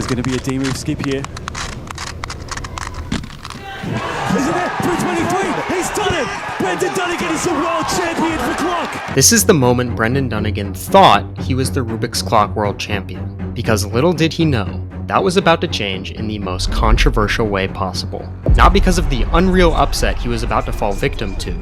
There's going to be a D-move skip here. Is it there? 323! He's done it! Brendan Dunnigan is the world champion for clock! This is the moment Brendan Dunnigan thought he was the Rubik's Clock world champion, because little did he know, that was about to change in the most controversial way possible. Not because of the unreal upset he was about to fall victim to,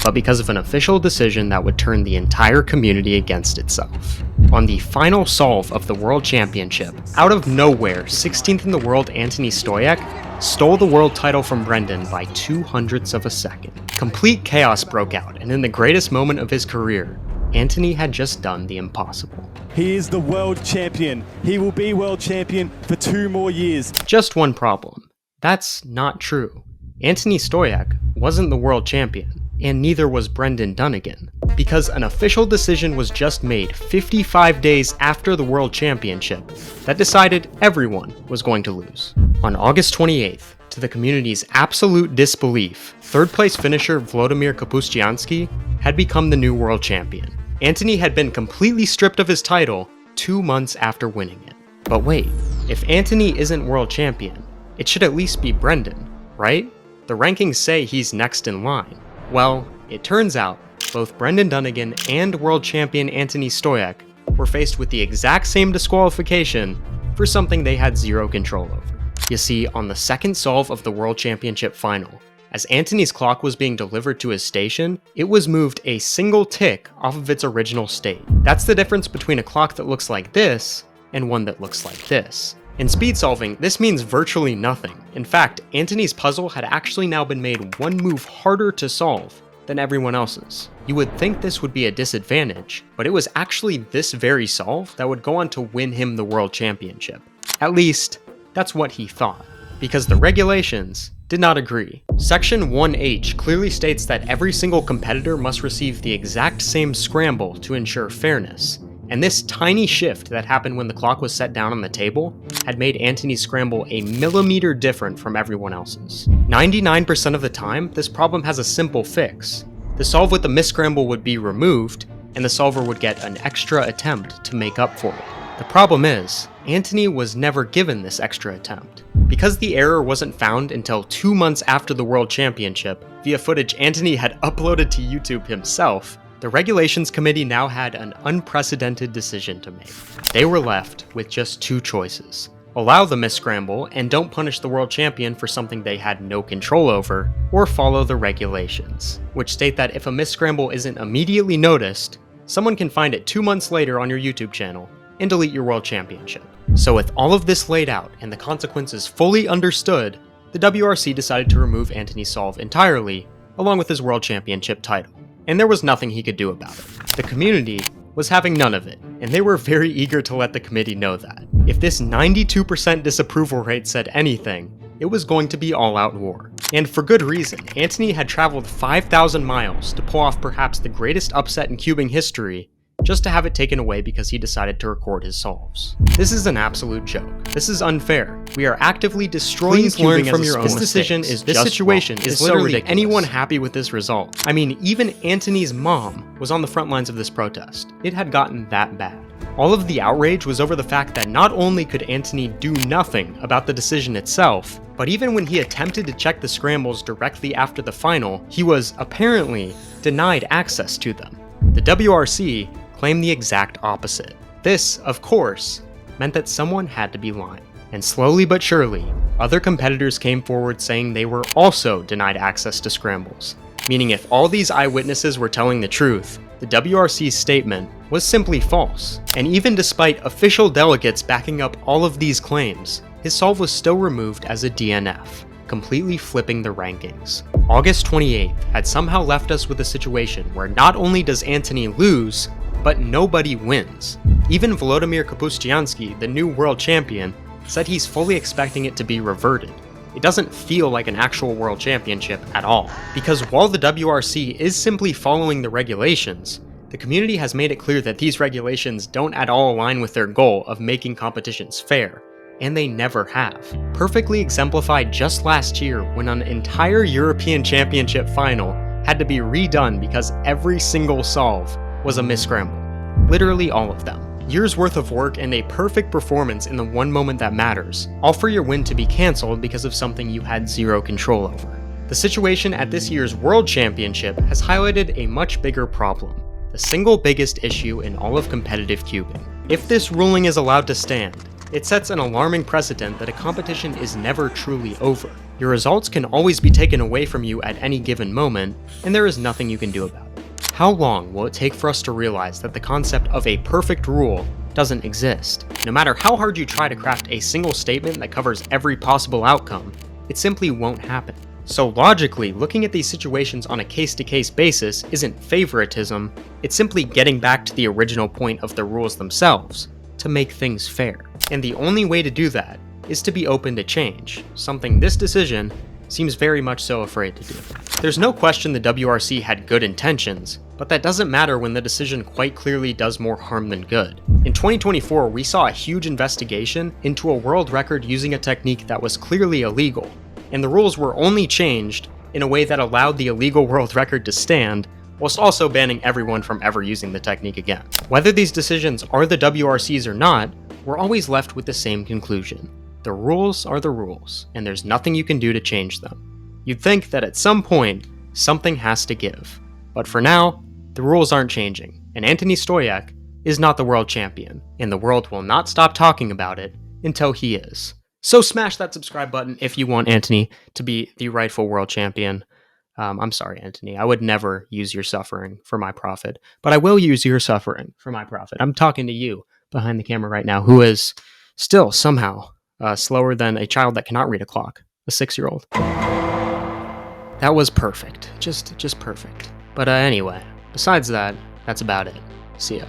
but because of an official decision that would turn the entire community against itself. On the final solve of the World Championship, out of nowhere, 16th in the world Antoni Stojek stole the world title from Brendan by 0.02 of a second. Complete chaos broke out, and in the greatest moment of his career, Antoni had just done the impossible. He is the world champion. He will be world champion for 2 more years. Just one problem. That's not true. Antoni Stojek wasn't the world champion, and neither was Brendan Dunnigan, because an official decision was just made 55 days after the World Championship that decided everyone was going to lose. On August 28th, to the community's absolute disbelief, third-place finisher Włodzimierz Kapuscianski had become the new world champion. Antoni had been completely stripped of his title 2 months after winning it. But wait, if Antoni isn't world champion, it should at least be Brendan, right? The rankings say he's next in line. Well, it turns out, both Brendan Dunnigan and world champion Antoni Stojek were faced with the exact same disqualification for something they had zero control over. You see, on the second solve of the World Championship final, as Antoni's clock was being delivered to his station, it was moved a single tick off of its original state. That's the difference between a clock that looks like this and one that looks like this. In speed solving, this means virtually nothing. In fact, Antoni's puzzle had actually now been made 1 move harder to solve than everyone else's. You would think this would be a disadvantage, but it was actually this very solve that would go on to win him the World Championship. At least, that's what he thought, because the regulations did not agree. Section 1H clearly states that every single competitor must receive the exact same scramble to ensure fairness, and this tiny shift that happened when the clock was set down on the table had made Antoni's scramble a millimeter different from everyone else's. 99% of the time, this problem has a simple fix. The solve with the misscramble would be removed, and the solver would get an extra attempt to make up for it. The problem is, Antoni was never given this extra attempt. Because the error wasn't found until 2 months after the World Championship, via footage Antoni had uploaded to YouTube himself, the Regulations Committee now had an unprecedented decision to make. They were left with just 2 choices. Allow the misscramble and don't punish the world champion for something they had no control over, or follow the regulations, which state that if a misscramble isn't immediately noticed, someone can find it 2 months later on your YouTube channel and delete your world championship. So with all of this laid out and the consequences fully understood, the WRC decided to remove Antoni's solve entirely, along with his world championship title. And there was nothing he could do about it. The community was having none of it, and they were very eager to let the committee know that. If this 92% disapproval rate said anything, it was going to be all-out war. And for good reason. Antoni had traveled 5,000 miles to pull off perhaps the greatest upset in cubing history, just to have it taken away because he decided to record his solves. This is an absolute joke. This is unfair. We are actively destroying cubing from your own. This decision is this situation is so ridiculous. Anyone happy with this result? I mean, even Antoni's mom was on the front lines of this protest. It had gotten that bad. All of the outrage was over the fact that not only could Antoni do nothing about the decision itself, but even when he attempted to check the scrambles directly after the final, he was apparently denied access to them. The WRC claimed the exact opposite. This, of course, meant that someone had to be lying. And slowly but surely, other competitors came forward saying they were also denied access to scrambles. Meaning if all these eyewitnesses were telling the truth, the WRC's statement was simply false. And even despite official delegates backing up all of these claims, his solve was still removed as a DNF, completely flipping the rankings. August 28th had somehow left us with a situation where not only does Antoni lose, but nobody wins. Even Włodzimierz Kapuscianski, the new world champion, said he's fully expecting it to be reverted. It doesn't feel like an actual world championship at all. Because while the WRC is simply following the regulations, the community has made it clear that these regulations don't at all align with their goal of making competitions fair, and they never have. Perfectly exemplified just last year when an entire European Championship final had to be redone because every single solve was a misscramble. Literally all of them. Years worth of work and a perfect performance in the one moment that matters, all for your win to be cancelled because of something you had zero control over. The situation at this year's World Championship has highlighted a much bigger problem, the single biggest issue in all of competitive cubing. If this ruling is allowed to stand, it sets an alarming precedent that a competition is never truly over. Your results can always be taken away from you at any given moment, and there is nothing you can do about it. How long will it take for us to realize that the concept of a perfect rule doesn't exist? No matter how hard you try to craft a single statement that covers every possible outcome, it simply won't happen. So logically, looking at these situations on a case-to-case basis isn't favoritism, it's simply getting back to the original point of the rules themselves, to make things fair. And the only way to do that is to be open to change, something this decision seems very much so afraid to do. There's no question the WRC had good intentions, but that doesn't matter when the decision quite clearly does more harm than good. In 2024, we saw a huge investigation into a world record using a technique that was clearly illegal, and the rules were only changed in a way that allowed the illegal world record to stand, whilst also banning everyone from ever using the technique again. Whether these decisions are the WRC's or not, we're always left with the same conclusion. The rules are the rules, and there's nothing you can do to change them. You'd think that at some point, something has to give. But for now, the rules aren't changing, and Antoni Stojek is not the world champion, and the world will not stop talking about it until he is. So smash that subscribe button if you want Antoni to be the rightful world champion. I'm sorry, Antoni. I would never use your suffering for my profit, but I will use your suffering for my profit. I'm talking to you behind the camera right now, who is still somehow slower than a child that cannot read a clock, a 6-year-old. That was perfect. Just perfect. But anyway, besides that, that's about it. See ya.